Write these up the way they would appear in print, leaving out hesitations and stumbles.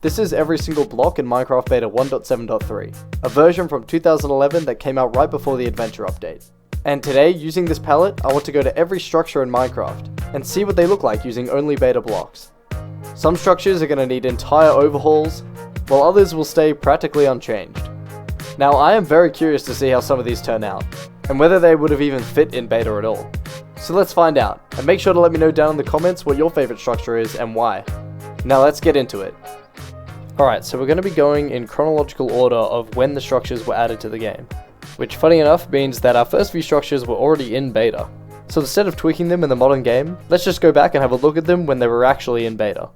This is every single block in Minecraft Beta 1.7.3, a version from 2011 that came out right before the adventure update. And today, using this palette, I want to go to every structure in Minecraft, and see what they look like using only beta blocks. Some structures are going to need entire overhauls, while others will stay practically unchanged. Now, I am very curious to see how some of these turn out, and whether they would have even fit in beta at all. So let's find out, and make sure to let me know down in the comments what your favorite structure is and why. Now let's get into it. Alright, so we're going to be going in chronological order of when the structures were added to the game, which funny enough means that our first few structures were already in beta. So instead of tweaking them in the modern game, let's just go back and have a look at them when they were actually in beta.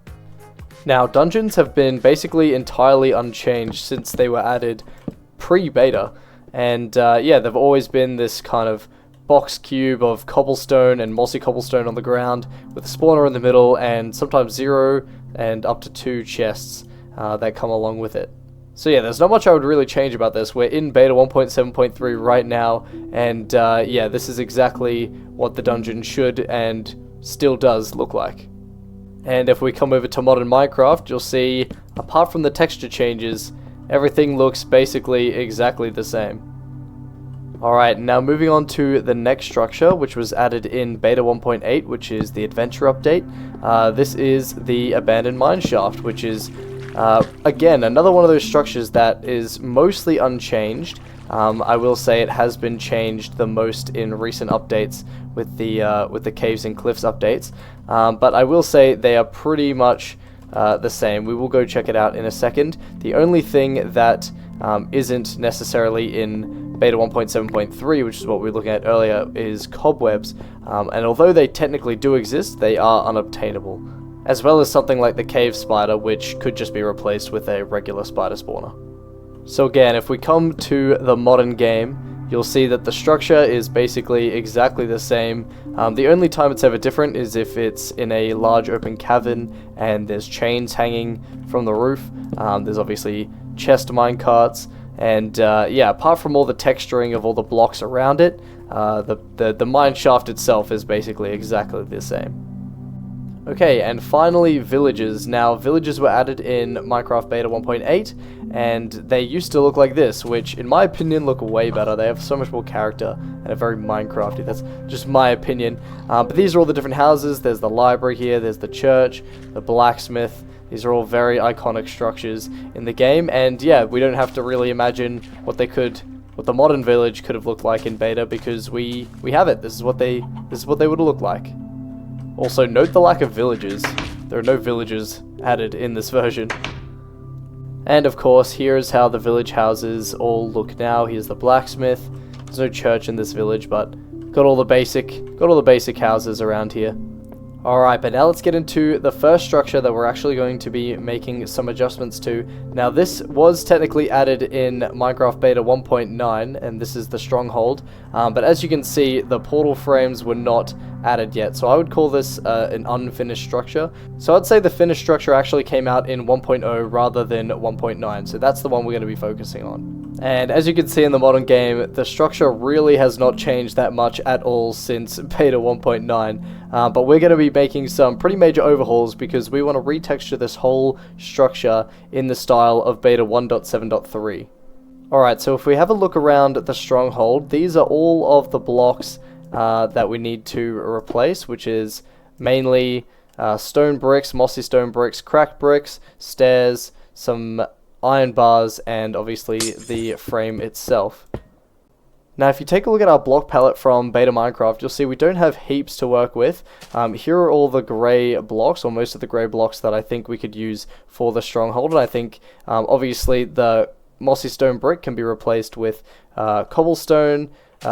Now, dungeons have been basically entirely unchanged since they were added pre-beta, and yeah, they've always been this kind of box cube of cobblestone and mossy cobblestone on the ground, with a spawner in the middle, and sometimes 0 and up to 2 chests that come along with it. So yeah, there's not much I would really change about this. We're in beta 1.7.3 right now, and yeah, this is exactly what the dungeon should and still does look like. And if we come over to modern Minecraft, you'll see, apart from the texture changes, everything looks basically exactly the same. Alright, now moving on to the next structure, which was added in beta 1.8, which is the adventure update. This is the abandoned mineshaft, which is again, another one of those structures that is mostly unchanged. I will say it has been changed the most in recent updates with the caves and cliffs updates, but I will say they are pretty much the same. We will go check it out in a second. The only thing that isn't necessarily in beta 1.7.3, which is what we were looking at earlier, is cobwebs, and although they technically do exist, they are unobtainable, as well as something like the cave spider, which could just be replaced with a regular spider spawner. So again, if we come to the modern game, you'll see that the structure is basically exactly the same. The only time it's ever different is if it's in a large open cavern and there's chains hanging from the roof. There's obviously chest minecarts, and yeah, apart from all the texturing of all the blocks around it, the mine shaft itself is basically exactly the same. Okay, and finally, villages. Now, villages were added in Minecraft Beta 1.8, and they used to look like this, which, in my opinion, look way better. They have so much more character, and are very Minecrafty. That's just my opinion. But these are all the different houses. There's the library here, there's the church, the blacksmith. These are all very iconic structures in the game, and yeah, we don't have to really imagine what the modern village could have looked like in beta, because we have it. This is what they would look like. Also, note the lack of villages. There are no villages added in this version. And of course, here is how the village houses all look now. Here's the blacksmith. There's no church in this village, but got all the basic houses around here. Alright, but now let's get into the first structure that we're actually going to be making some adjustments to. Now, this was technically added in Minecraft Beta 1.9, and this is the Stronghold. But as you can see, the portal frames were not added yet, so I would call this an unfinished structure. So I'd say the finished structure actually came out in 1.0 rather than 1.9, so that's the one we're going to be focusing on. And as you can see in the modern game, the structure really has not changed that much at all since Beta 1.9, but we're going to be making some pretty major overhauls because we want to retexture this whole structure in the style of Beta 1.7.3. Alright, so if we have a look around the Stronghold, these are all of the blocks that we need to replace, which is mainly stone bricks, mossy stone bricks, cracked bricks, stairs, some iron bars, and obviously the frame itself. Now, if you take a look at our block palette from Beta Minecraft, you'll see we don't have heaps to work with. Here are all the grey blocks, or most of the grey blocks that I think we could use for the Stronghold, and I think obviously the mossy stone brick can be replaced with cobblestone,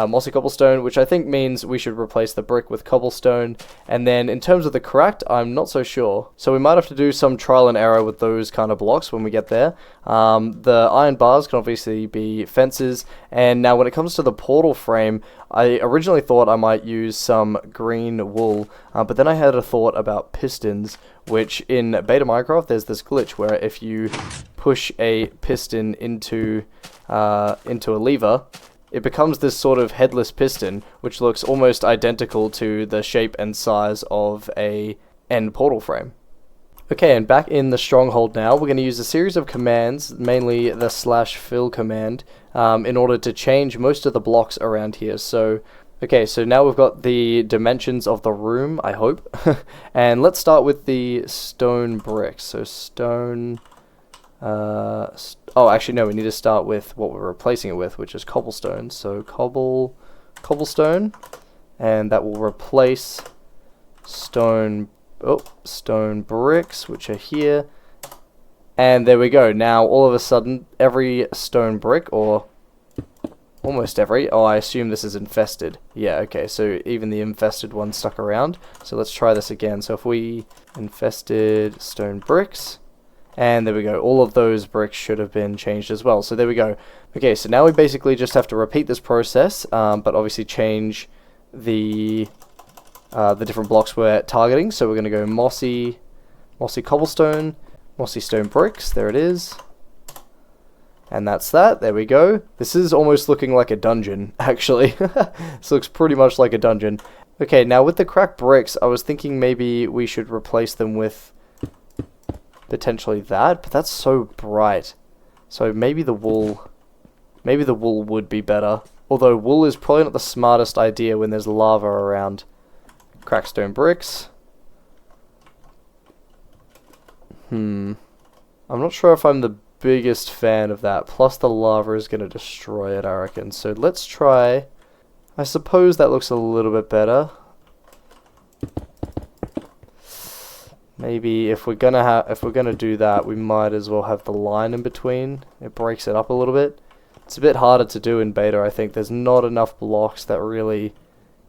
mossy cobblestone, which I think means we should replace the brick with cobblestone. And then in terms of the cracked, I'm not so sure, so we might have to do some trial and error with those kind of blocks when we get there. The iron bars can obviously be fences, and now when it comes to the portal frame, I originally thought I might use some green wool, but then I had a thought about pistons, which in Beta Minecraft there's this glitch where if you push a piston into a lever, it becomes this sort of headless piston, which looks almost identical to the shape and size of a end portal frame. Okay, and back in the Stronghold now, we're going to use a series of commands, mainly the /fill command, in order to change most of the blocks around here. So, okay, so now we've got the dimensions of the room, I hope. And let's start with the stone bricks. So stone... oh, actually no, we need to start with what we're replacing it with, which is cobblestone. So cobblestone, and that will replace stone bricks, which are here. And there we go. Now all of a sudden every stone brick, or almost every, oh, I assume this is infested. Yeah, okay, so even the infested one stuck around. So let's try this again. So if we infested stone bricks, and there we go, all of those bricks should have been changed as well. So there we go. Okay, so now we basically just have to repeat this process, but obviously change the different blocks we're targeting. So we're going to go mossy cobblestone, mossy stone bricks, there it is. And that's that, there we go. This is almost looking like a dungeon, actually. This looks pretty much like a dungeon. Okay, now with the cracked bricks, I was thinking maybe we should replace them with potentially that, but that's so bright. So maybe the wool would be better. Although wool is probably not the smartest idea when there's lava around. Cracked stone bricks. I'm not sure if I'm the biggest fan of that. Plus the lava is going to destroy it, I reckon. So let's try... I suppose that looks a little bit better. Maybe if we're gonna do that, we might as well have the line in between. It breaks it up a little bit. It's a bit harder to do in beta, I think. There's not enough blocks that really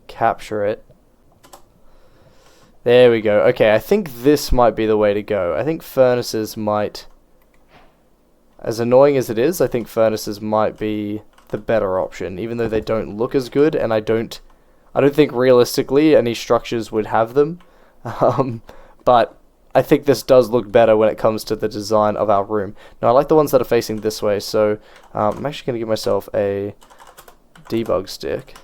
capture it. There we go. Okay, I think this might be the way to go. I think furnaces might... As annoying as it is, I think furnaces might be the better option, even though they don't look as good, and I don't think realistically any structures would have them. But I think this does look better when it comes to the design of our room. Now I like the ones that are facing this way, so I'm actually going to give myself a debug stick.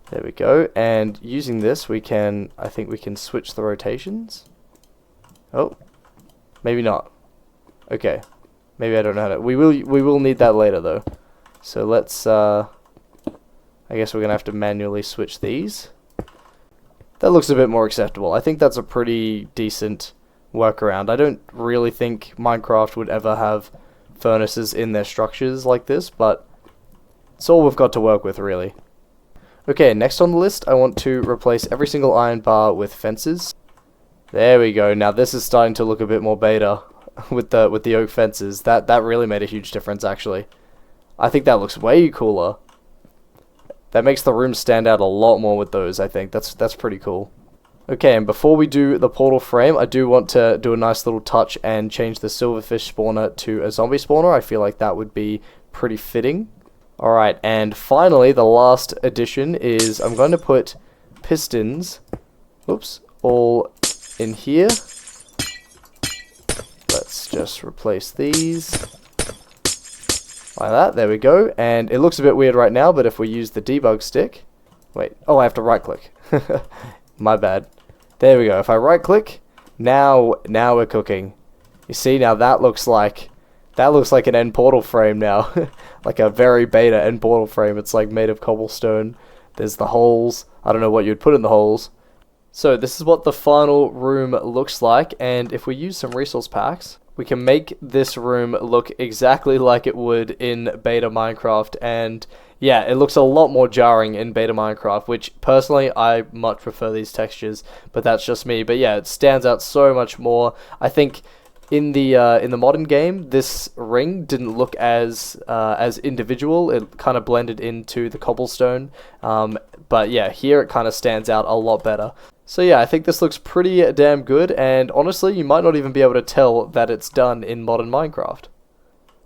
There we go, and using this I think we can switch the rotations. Oh, maybe not. Okay, maybe I don't know how to. We will need that later though. So let's I guess we're gonna have to manually switch these. That looks a bit more acceptable. I think that's a pretty decent workaround. I don't really think Minecraft would ever have furnaces in their structures like this, but it's all we've got to work with, really. Okay, next on the list, I want to replace every single iron bar with fences. There we go. Now this is starting to look a bit more beta with the oak fences. That really made a huge difference, actually. I think that looks way cooler. That makes the room stand out a lot more with those, I think. That's pretty cool. Okay, and before we do the portal frame, I do want to do a nice little touch and change the silverfish spawner to a zombie spawner. I feel like that would be pretty fitting. Alright, and finally, the last addition is I'm going to put pistons, all in here. Let's just replace these. Like that, there we go, and it looks a bit weird right now, but if we use the debug stick, wait, oh, I have to right click, my bad, there we go. If I right click, now we're cooking. You see, now that looks like an end portal frame now, like a very beta end portal frame. It's like made of cobblestone. There's the holes, I don't know what you'd put in the holes. So this is what the final room looks like, and if we use some resource packs, we can make this room look exactly like it would in beta Minecraft, and yeah, it looks a lot more jarring in beta Minecraft, which personally I much prefer these textures, but that's just me. But yeah, it stands out so much more. I think in the modern game, this ring didn't look as individual. It kind of blended into the cobblestone, but yeah, here it kind of stands out a lot better. So yeah, I think this looks pretty damn good, and honestly, you might not even be able to tell that it's done in modern Minecraft.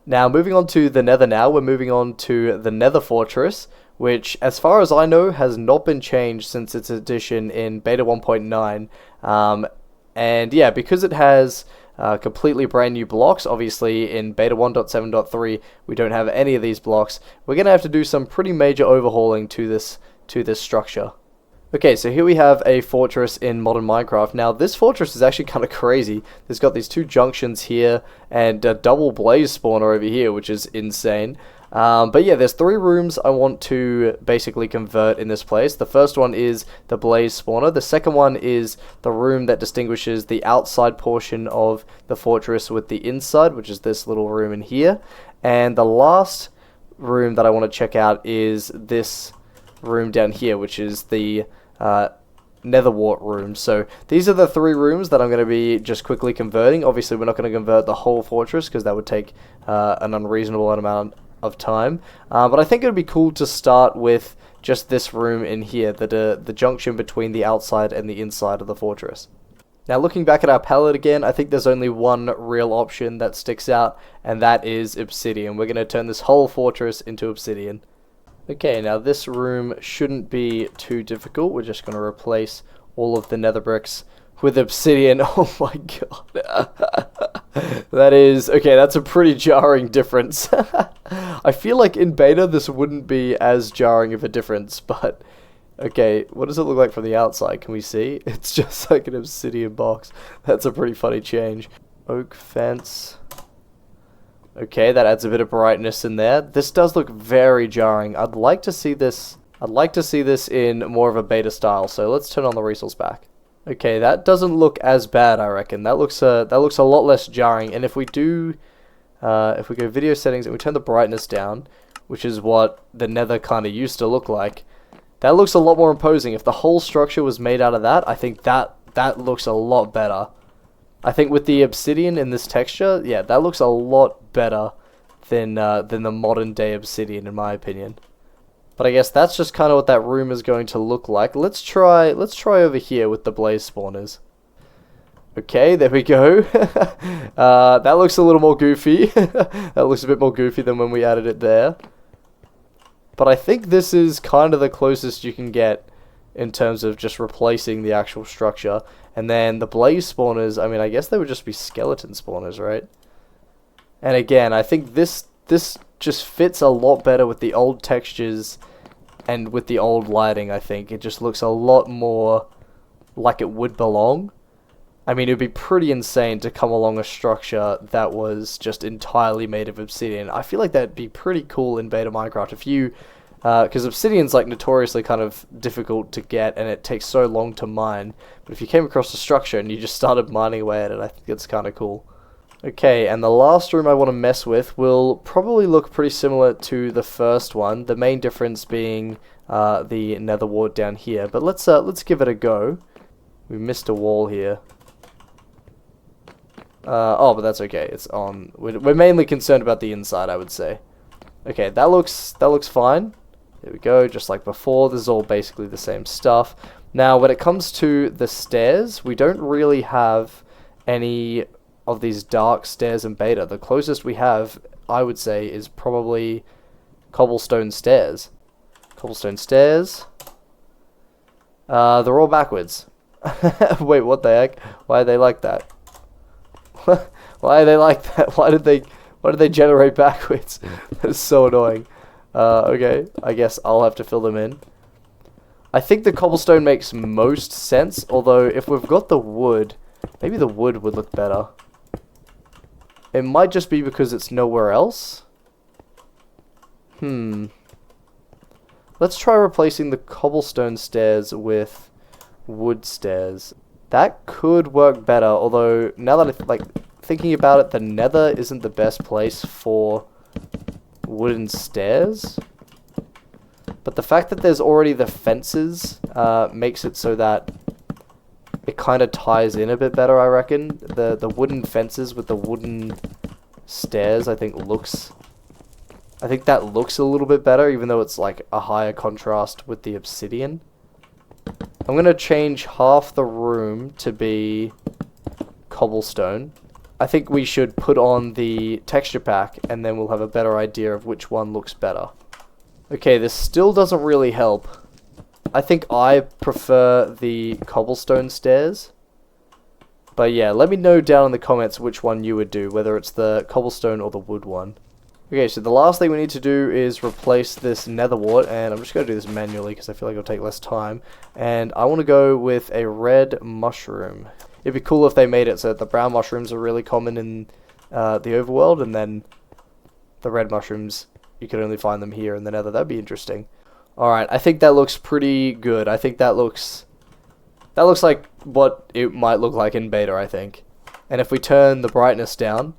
Now, moving on to the Nether now, we're moving on to the Nether Fortress, which, as far as I know, has not been changed since its addition in Beta 1.9. And yeah, because it has completely brand new blocks, obviously in Beta 1.7.3 we don't have any of these blocks, we're going to have to do some pretty major overhauling to this structure. Okay, so here we have a fortress in modern Minecraft. Now, this fortress is actually kind of crazy. There's got these two junctions here and a double blaze spawner over here, which is insane. But yeah, there's 3 rooms I want to basically convert in this place. The first one is the blaze spawner. The second one is the room that distinguishes the outside portion of the fortress with the inside, which is this little room in here. And the last room that I want to check out is this room down here, which is the nether wart room. So these are the 3 rooms that I'm going to be just quickly converting. Obviously, we're not going to convert the whole fortress because that would take an unreasonable amount of time. But I think it would be cool to start with just this room in here, the junction between the outside and the inside of the fortress. Now, looking back at our palette again, I think there's only one real option that sticks out, and that is obsidian. We're going to turn this whole fortress into obsidian. Okay, now this room shouldn't be too difficult. We're just going to replace all of the nether bricks with obsidian. Oh my god. That is... okay, that's a pretty jarring difference. I feel like in beta this wouldn't be as jarring of a difference, but... okay, what does it look like from the outside? Can we see? It's just like an obsidian box. That's a pretty funny change. Oak fence... okay, that adds a bit of brightness in there. This does look very jarring. I'd like to see this in more of a beta style. So let's turn on the resource pack. Okay, that doesn't look as bad, I reckon. That looks a lot less jarring. And if we do, if we go video settings and we turn the brightness down, which is what the nether kind of used to look like, that looks a lot more imposing. If the whole structure was made out of that, I think that looks a lot better. I think with the obsidian in this texture, yeah, that looks a lot better than the modern day obsidian, in my opinion. But I guess that's just kind of what that room is going to look like. Let's try over here with the blaze spawners. Okay, there we go. That looks a little more goofy. That looks a bit more goofy than when we added it there. But I think this is kind of the closest you can get in terms of just replacing the actual structure. And then the blaze spawners, I mean, I guess they would just be skeleton spawners, right? And again, I think this just fits a lot better with the old textures and with the old lighting, I think. It just looks a lot more like it would belong. I mean, it would be pretty insane to come along a structure that was just entirely made of obsidian. I feel like that'd be pretty cool in beta Minecraft if you... because obsidian's like notoriously kind of difficult to get and it takes so long to mine. But if you came across a structure and you just started mining away at it, I think it's kind of cool. Okay, and the last room I want to mess with will probably look pretty similar to the first one. The main difference being the nether wart down here. But let's give it a go. We missed a wall here. Oh, but that's okay. It's on. We're mainly concerned about the inside, I would say. Okay, that looks fine. There we go, just like before. This is all basically the same stuff. Now, when it comes to the stairs, we don't really have any of these dark stairs in beta. The closest we have, I would say, is probably cobblestone stairs. Cobblestone stairs. They're all backwards. Wait, what the heck? Why are they like that? Why are they like that? Why did they generate backwards? That is so annoying. Okay, I guess I'll have to fill them in. I think the cobblestone makes most sense, although if we've got the wood, maybe the wood would look better. It might just be because it's nowhere else. Let's try replacing the cobblestone stairs with wood stairs. That could work better, although now that I'm thinking about it, the nether isn't the best place for wooden stairs. But the fact that there's already the fences makes it so that it kind of ties in a bit better, I reckon. The wooden fences with the wooden stairs, I think that looks a little bit better, even though it's like a higher contrast with the obsidian. I'm going to change half the room to be cobblestone. I think we should put on the texture pack and then we'll have a better idea of which one looks better. Okay, this still doesn't really help. I think I prefer the cobblestone stairs. But yeah, let me know down in the comments which one you would do, whether it's the cobblestone or the wood one. Okay, so the last thing we need to do is replace this nether wart, and I'm just going to do this manually because I feel like it'll take less time. And I want to go with a red mushroom. It'd be cool if they made it so that the brown mushrooms are really common in the overworld, and then the red mushrooms, you could only find them here in the nether. That'd be interesting. Alright, I think that looks pretty good. I think that looks like what it might look like in beta, I think. And if we turn the brightness down,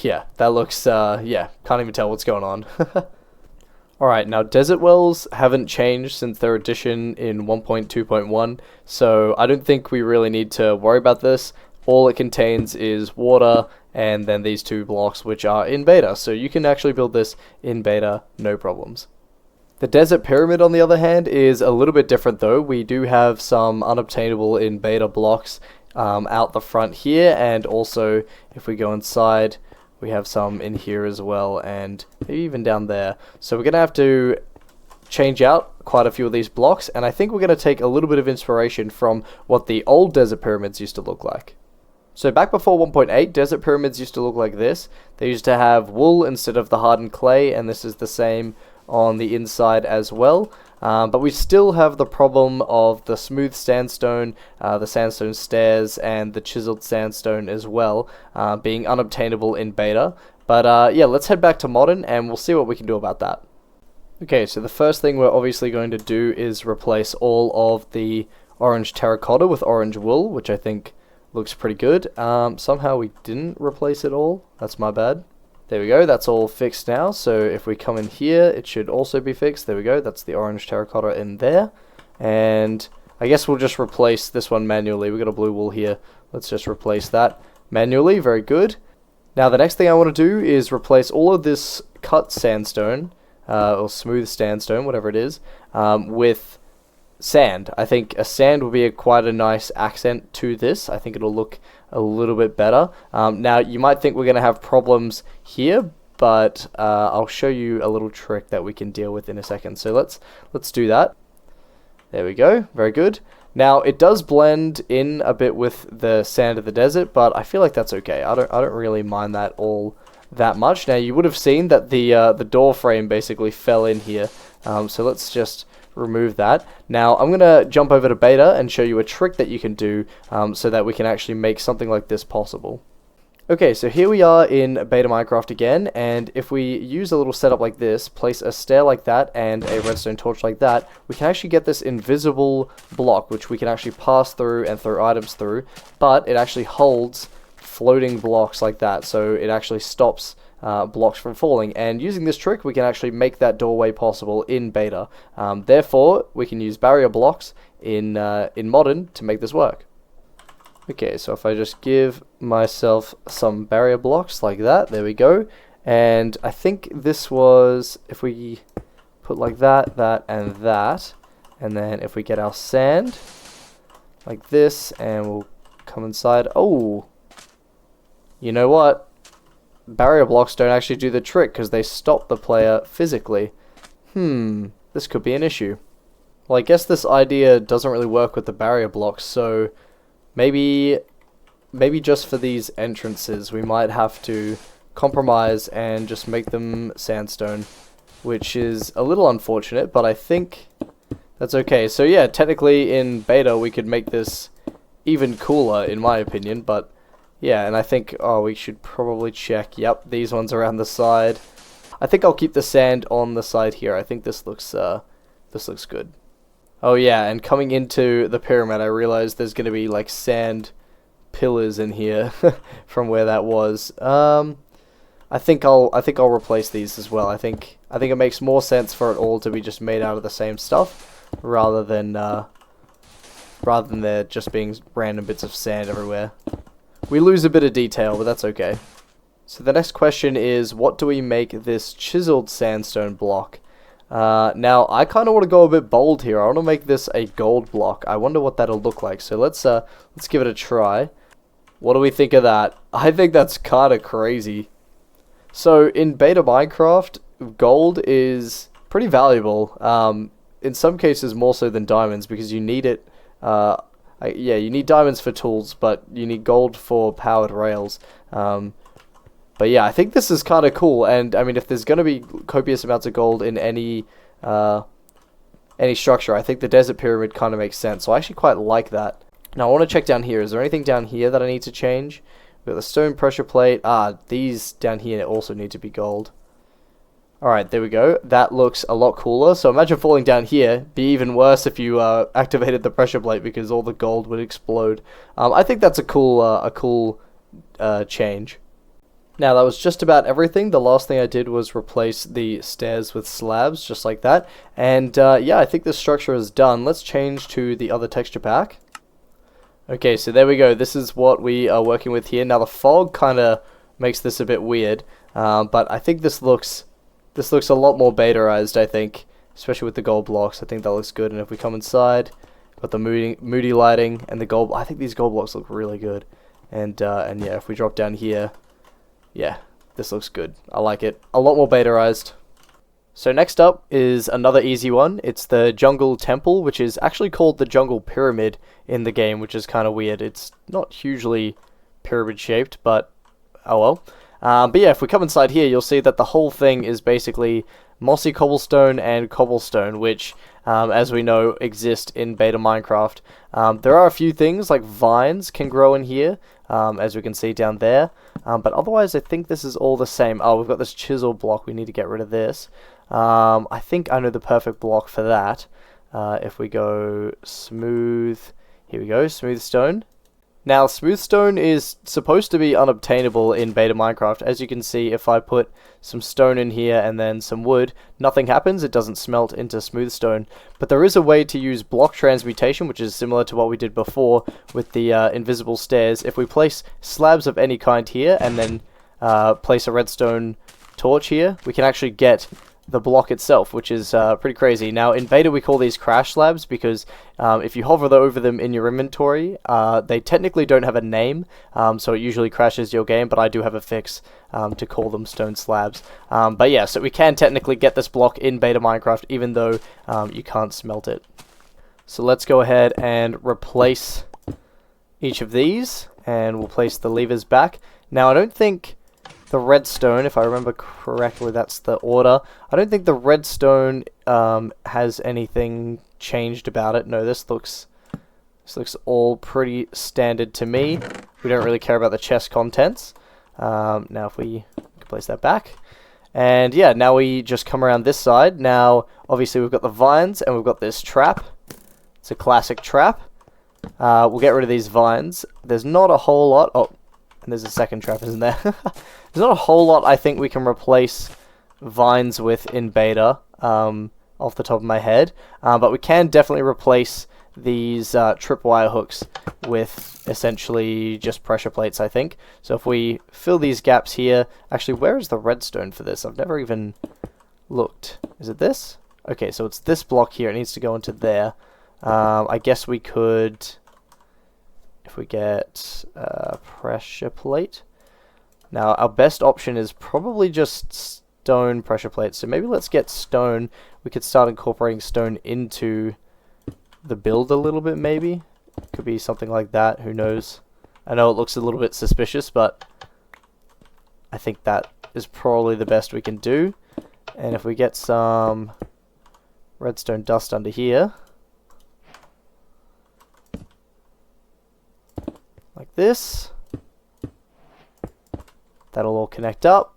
yeah, that looks, yeah, can't even tell what's going on. Alright, now desert wells haven't changed since their addition in 1.2.1, so I don't think we really need to worry about this. All it contains is water and then these two blocks which are in beta, so you can actually build this in beta, no problems. The desert pyramid, on the other hand, is a little bit different though. We do have some unobtainable in beta blocks out the front here, and also if we go inside, we have some in here as well, and maybe even down there. So we're going to have to change out quite a few of these blocks, and I think we're going to take a little bit of inspiration from what the old desert pyramids used to look like. So back before 1.8, desert pyramids used to look like this. They used to have wool instead of the hardened clay, and this is the same on the inside as well. But we still have the problem of the smooth sandstone, the sandstone stairs, and the chiseled sandstone as well, being unobtainable in beta. But yeah, let's head back to modern and we'll see what we can do about that. Okay, so the first thing we're obviously going to do is replace all of the orange terracotta with orange wool, which I think looks pretty good. Somehow we didn't replace it all. That's my bad. There we go, that's all fixed now, so if we come in here, it should also be fixed. There we go, that's the orange terracotta in there. And I guess we'll just replace this one manually. We've got a blue wool here. Let's just replace that manually, very good. Now the next thing I want to do is replace all of this cut sandstone, or smooth sandstone, whatever it is, with sand. I think a sand will be quite a nice accent to this. I think it'll look a little bit better. Now you might think we're going to have problems here, but I'll show you a little trick that we can deal with in a second. So let's do that. There we go, very good. Now it does blend in a bit with the sand of the desert, but I feel like that's okay. I don't really mind that all that much. Now you would have seen that the door frame basically fell in here, so let's just remove that. Now I'm gonna jump over to beta and show you a trick that you can do so that we can actually make something like this possible. Okay, so here we are in beta Minecraft again, and if we use a little setup like this, place a stair like that and a redstone torch like that, we can actually get this invisible block which we can actually pass through and throw items through, but it actually holds floating blocks like that, so it actually stops blocks from falling. And using this trick we can actually make that doorway possible in beta. Therefore we can use barrier blocks in modern to make this work. Okay, so if I just give myself some barrier blocks like that, there we go. And I think this was, if we put like that, that, and that, and then if we get our sand like this, and we'll come inside. Oh, you know what? Barrier blocks don't actually do the trick because they stop the player physically. This could be an issue. Well, I guess this idea doesn't really work with the barrier blocks, so maybe just for these entrances we might have to compromise and just make them sandstone, which is a little unfortunate, but I think that's okay. So yeah, technically in beta we could make this even cooler in my opinion, but yeah, and I think, oh, we should probably check. Yep, these ones around the side. I think I'll keep the sand on the side here. I think this looks good. Oh yeah, and coming into the pyramid, I realized there's gonna be like sand pillars in here from where that was. I think I'll replace these as well. I think it makes more sense for it all to be just made out of the same stuff rather than there just being random bits of sand everywhere. We lose a bit of detail, but that's okay. So the next question is, what do we make this chiseled sandstone block? Now I kind of want to go a bit bold here. I want to make this a gold block. I wonder what that'll look like. So let's give it a try. What do we think of that? I think that's kind of crazy. So in beta Minecraft, gold is pretty valuable. In some cases more so than diamonds because you need it. Yeah, you need diamonds for tools, but you need gold for powered rails. But yeah, I think this is kind of cool, and I mean, if there's going to be copious amounts of gold in any structure, I think the desert pyramid kind of makes sense. So I actually quite like that. Now I want to check down here. Is there anything down here that I need to change? We've got the stone pressure plate. These down here also need to be gold. Alright, there we go. That looks a lot cooler. So imagine falling down here. Be even worse if you activated the pressure plate, because all the gold would explode. I think that's a cool change. Now that was just about everything. The last thing I did was replace the stairs with slabs, just like that. And yeah, I think this structure is done. Let's change to the other texture pack. Okay, so there we go. This is what we are working with here. Now the fog kind of makes this a bit weird, but I think this looks a lot more betaized, I think, especially with the gold blocks. I think that looks good. And if we come inside, got the moody lighting and the gold. I think these gold blocks look really good. And yeah, if we drop down here, yeah, this looks good. I like it. A lot more betaized. So next up is another easy one. It's the Jungle Temple, which is actually called the Jungle Pyramid in the game, which is kind of weird. It's not hugely pyramid shaped, but oh well. But yeah, if we come inside here, you'll see that the whole thing is basically mossy cobblestone and cobblestone, which, as we know, exist in beta Minecraft. There are a few things, like vines can grow in here, as we can see down there. But otherwise, I think this is all the same. Oh, we've got this chisel block. We need to get rid of this. I think I know the perfect block for that. If we go smooth, here we go, smooth stone. Now, smooth stone is supposed to be unobtainable in beta Minecraft. As you can see, if I put some stone in here and then some wood, nothing happens. It doesn't smelt into smooth stone. But there is a way to use block transmutation, which is similar to what we did before with the invisible stairs. If we place slabs of any kind here and then place a redstone torch here, we can actually get the block itself, which is pretty crazy. Now in beta we call these crash slabs because if you hover over them in your inventory, they technically don't have a name, so it usually crashes your game, but I do have a fix to call them stone slabs. But yeah, so we can technically get this block in beta Minecraft even though you can't smelt it. So let's go ahead and replace each of these, and we'll place the levers back. Now I don't think the redstone, if I remember correctly, that's the order. I don't think the redstone has anything changed about it. No, this looks all pretty standard to me. We don't really care about the chest contents. Now if we can place that back. And yeah, now we just come around this side. Now, obviously we've got the vines and we've got this trap. It's a classic trap. We'll get rid of these vines. There's not a whole lot. Oh, and there's a second trap, isn't there? There's not a whole lot I think we can replace vines with in beta, off the top of my head. But we can definitely replace these tripwire hooks with essentially just pressure plates, I think. So if we fill these gaps here... Actually, where is the redstone for this? I've never even looked. Is it this? Okay, so it's this block here. It needs to go into there. I guess we could... If we get a pressure plate. Now, our best option is probably just stone pressure plates. So maybe let's get stone. We could start incorporating stone into the build a little bit, maybe. Could be something like that. Who knows? I know it looks a little bit suspicious, but I think that is probably the best we can do. And if we get some redstone dust under here, like this, that'll all connect up,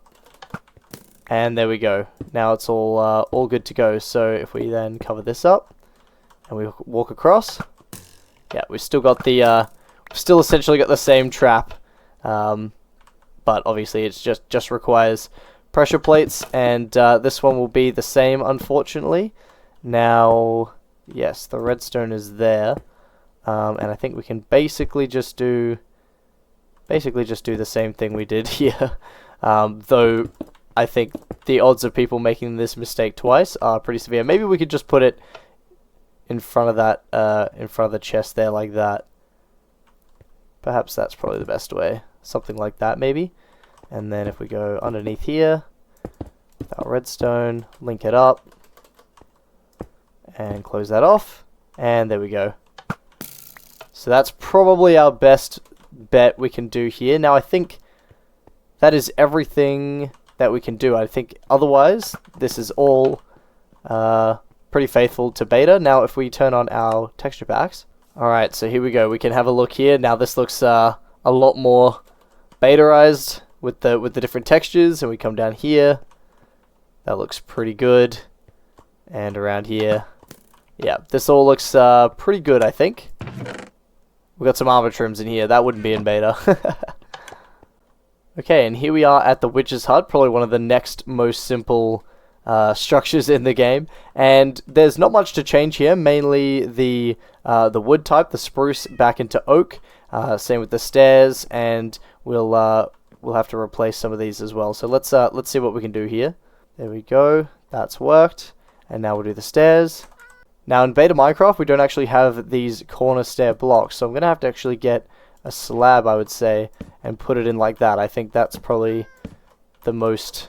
and there we go. Now it's all good to go. So if we then cover this up and we walk across, yeah, we've still got the we've still essentially got the same trap, but obviously it's just requires pressure plates, and this one will be the same, unfortunately. Now, yes, the redstone is there. And I think we can basically just do the same thing we did here. Though I think the odds of people making this mistake twice are pretty severe. Maybe we could just put it in front of that, in front of the chest there, like that. Perhaps that's probably the best way. Something like that, maybe. And then if we go underneath here with our redstone, link it up, and close that off, and there we go. So that's probably our best bet we can do here. Now I think that is everything that we can do. I think otherwise, this is all pretty faithful to beta. Now, if we turn on our texture packs, alright, so here we go. We can have a look here. Now, this looks a lot more betaized with the different textures, and we come down here. That looks pretty good. And around here, yeah, this all looks pretty good, I think. We've got some armor trims in here. That wouldn't be in beta. Okay, and here we are at the Witch's Hut, probably one of the next most simple structures in the game. And there's not much to change here, mainly the wood type, the spruce back into oak. Same with the stairs, and we'll have to replace some of these as well. So let's see what we can do here. There we go. That's worked. And now we'll do the stairs. Now in beta Minecraft, we don't actually have these corner stair blocks, so I'm going to have to actually get a slab, I would say, and put it in like that. I think that's probably the most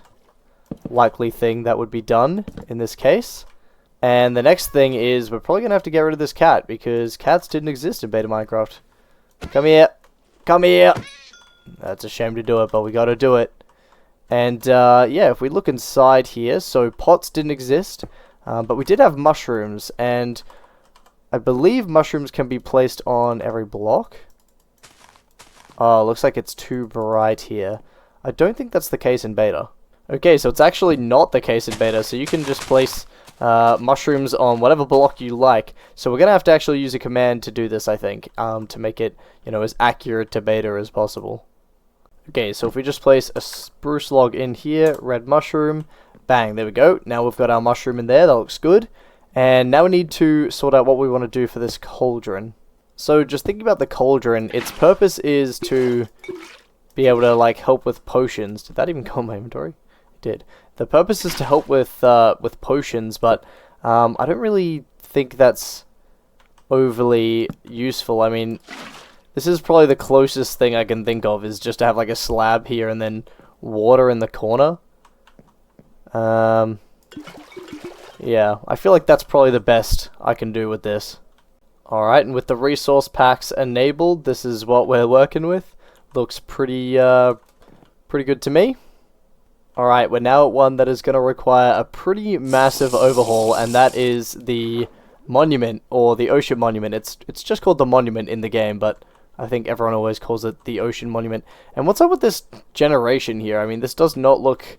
likely thing that would be done in this case. And the next thing is we're probably going to have to get rid of this cat, because cats didn't exist in beta Minecraft. Come here. Come here. That's a shame to do it, but we got to do it. And yeah, if we look inside here, so pots didn't exist. But we did have mushrooms, and I believe mushrooms can be placed on every block. Oh, looks like it's too bright here. I don't think that's the case in beta. Okay, so it's actually not the case in beta, so you can just place mushrooms on whatever block you like. So we're going to have to actually use a command to do this, I think, to make it, you know, as accurate to beta as possible. Okay, so if we just place a spruce log in here, red mushroom, bang, there we go. Now we've got our mushroom in there, that looks good. And now we need to sort out what we want to do for this cauldron. So just thinking about the cauldron, its purpose is to be able to like help with potions. Did that even go in my inventory? It did. The purpose is to help with potions, but I don't really think that's overly useful. I mean, this is probably the closest thing I can think of, is just to have like a slab here and then water in the corner. Yeah, I feel like that's probably the best I can do with this. Alright, and with the resource packs enabled, this is what we're working with. Looks pretty good to me. Alright, we're now at one that is going to require a pretty massive overhaul, and that is the monument, or the ocean monument. It's just called the monument in the game, but I think everyone always calls it the ocean monument. And what's up with this generation here? I mean, this does not look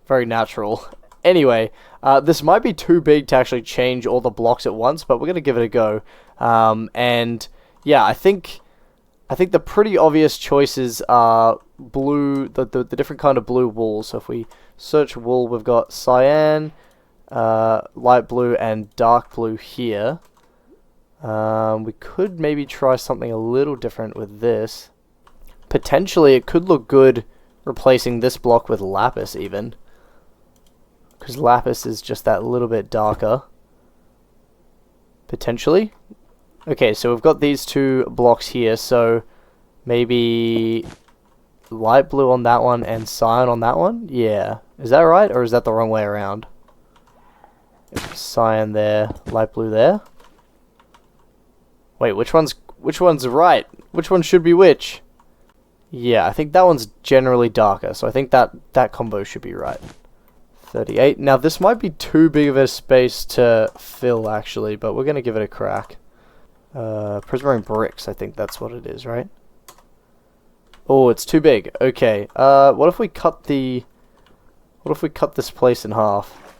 very natural. Anyway, this might be too big to actually change all the blocks at once, but we're going to give it a go. And yeah, I think the pretty obvious choices are blue, the different kind of blue wool. So if we search wool, we've got cyan, light blue, and dark blue here. We could maybe try something a little different with this. Potentially, it could look good replacing this block with lapis even, because lapis is just that little bit darker. Potentially. Okay, so we've got these two blocks here, so maybe light blue on that one and cyan on that one? Yeah. Is that right, or is that the wrong way around? Cyan there, light blue there. Wait, which one's right? Which one should be which? Yeah, I think that one's generally darker, so I think that combo should be right. 38. Now, this might be too big of a space to fill, actually, but we're going to give it a crack. Prismarine bricks, I think that's what it is, right? Oh, it's too big. Okay, what if we cut this place in half?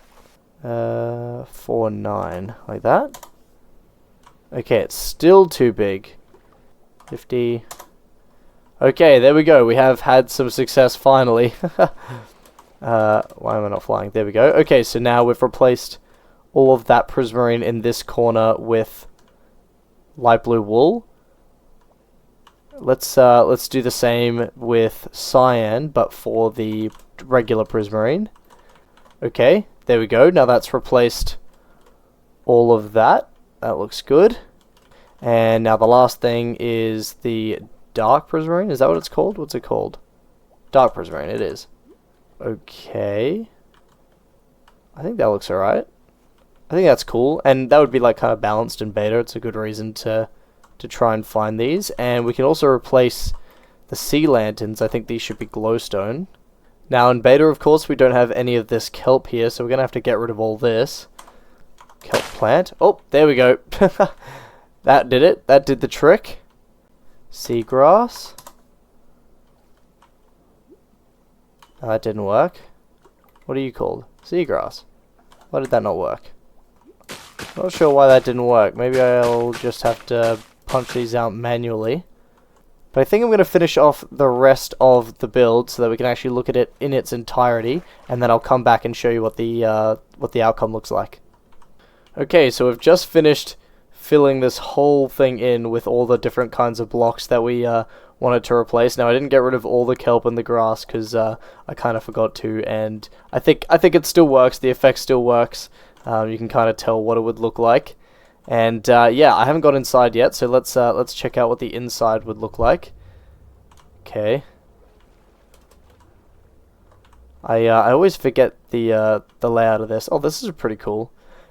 4, 9, like that? Okay, it's still too big. 50. Okay, there we go. We have had some success finally. Why am I not flying? There we go. Okay, so now we've replaced all of that prismarine in this corner with light blue wool. Let's do the same with cyan, but for the regular prismarine. Okay, there we go. Now that's replaced all of that. That looks good. And now the last thing is the dark prismarine. Is that what it's called? What's it called? Dark prismarine, it is. Okay. I think that looks alright. I think that's cool. And that would be like kind of balanced in beta. It's a good reason to try and find these. And we can also replace the sea lanterns, I think these should be glowstone. Now in beta, of course, we don't have any of this kelp here, so we're going to have to get rid of all this. Kelp plant. Oh, there we go. That did it. That did the trick. Seagrass. Oh, that didn't work. What are you called? Seagrass. Why did that not work? Not sure why that didn't work. Maybe I'll just have to punch these out manually. But I think I'm going to finish off the rest of the build so that we can actually look at it in its entirety, and then I'll come back and show you what the outcome looks like. Okay, so we've just finished filling this whole thing in with all the different kinds of blocks that we wanted to replace. Now I didn't get rid of all the kelp and the grass because I kind of forgot to, and I think it still works. The effect still works. You can kind of tell what it would look like. And yeah, I haven't got inside yet, so let's check out what the inside would look like. Okay. I always forget the layout of this. Oh, this is pretty cool.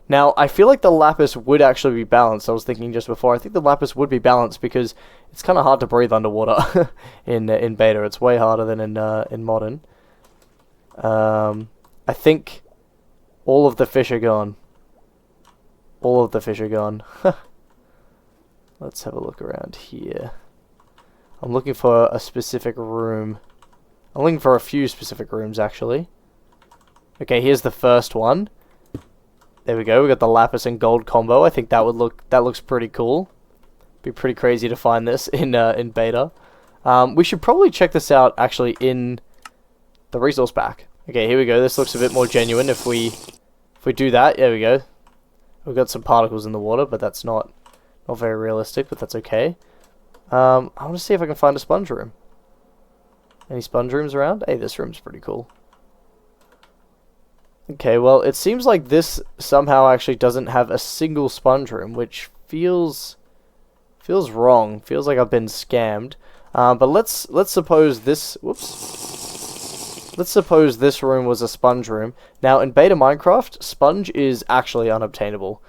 Now, I feel like the lapis would actually be balanced. I was thinking just before. I think the lapis would be balanced because it's kind of hard to breathe underwater in beta. It's way harder than in modern. I think all of the fish are gone. All of the fish are gone. Let's have a look around here. I'm looking for a specific room. I'm looking for a few specific rooms, actually. Okay, here's the first one. There we go. We got the lapis and gold combo. I think that looks pretty cool. Be pretty crazy to find this in beta. We should probably check this out actually in the resource pack. Okay, here we go. This looks a bit more genuine if we do that. There we go. We've got some particles in the water, but that's not very realistic, but that's okay. I want to see if I can find a sponge room. Any sponge rooms around? Hey, this room's pretty cool. Okay, well, it seems like this somehow actually doesn't have a single sponge room, which feels wrong. Feels like I've been scammed. But let's suppose this. Whoops. Let's suppose this room was a sponge room. Now, in beta Minecraft, sponge is actually unobtainable.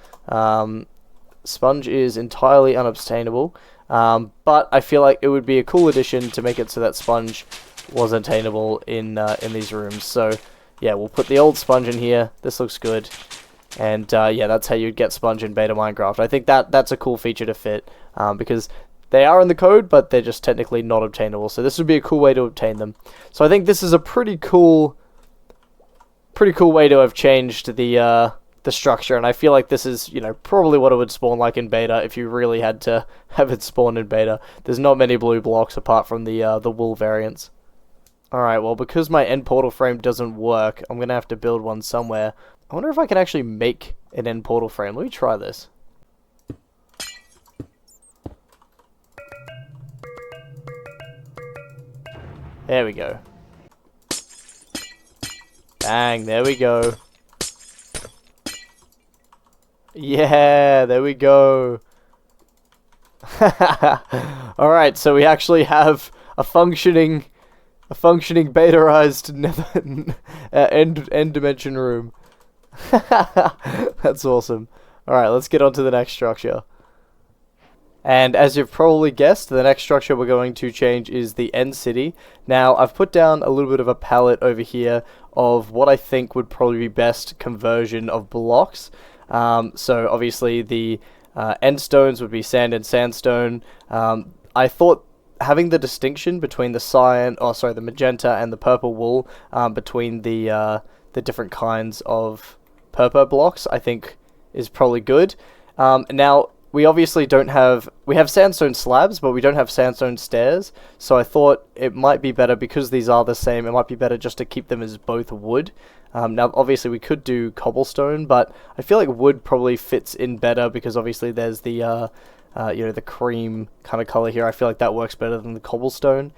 Sponge is entirely unobtainable. But I feel like it would be a cool addition to make it so that sponge was attainable in these rooms. So yeah, we'll put the old sponge in here. This looks good. And yeah, that's how you'd get sponge in beta Minecraft. I think that's a cool feature to fit, because they are in the code, but they're just technically not obtainable. So this would be a cool way to obtain them. So I think this is a pretty cool way to have changed the structure. And I feel like this is, probably what it would spawn like in beta if you really had to have it spawn in beta. There's not many blue blocks apart from the wool variants. Alright, well, because my end portal frame doesn't work, I'm going to have to build one somewhere. I wonder if I can actually make an end portal frame. Let me try this. There we go. Bang, there we go. Yeah, there we go. Alright, so we actually have a functioning betaized end dimension room. That's awesome. Alright, let's get on to the next structure. And as you've probably guessed, the next structure we're going to change is the end city. Now, I've put down a little bit of a palette over here of what I think would probably be best conversion of blocks. So obviously the end stones would be sand and sandstone. I thought having the distinction between the magenta and the purple wool, between the different kinds of purple blocks, I think is probably good. Now, we obviously we have sandstone slabs, but we don't have sandstone stairs, so I thought it might be better, because these are the same, it might be better just to keep them as both wood. Now, obviously, we could do cobblestone, but I feel like wood probably fits in better, because obviously there's the the cream kind of color here. I feel like that works better than the cobblestone.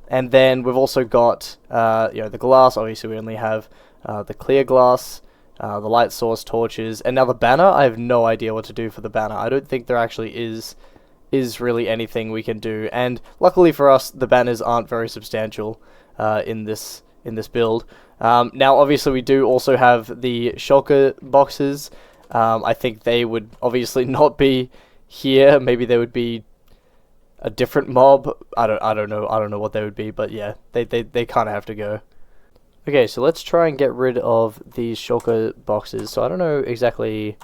And then we've also got the glass. Obviously, we only have the clear glass, the light source, torches, and now the banner. I have no idea what to do for the banner. I don't think there actually is really anything we can do. And luckily for us, the banners aren't very substantial in this build. Now, obviously, we do also have the shulker boxes. I think they would obviously not be here. Maybe they would be a different mob. I don't know what they would be, but yeah, they kind of have to go. Okay, so let's try and get rid of these shulker boxes. So I don't know exactly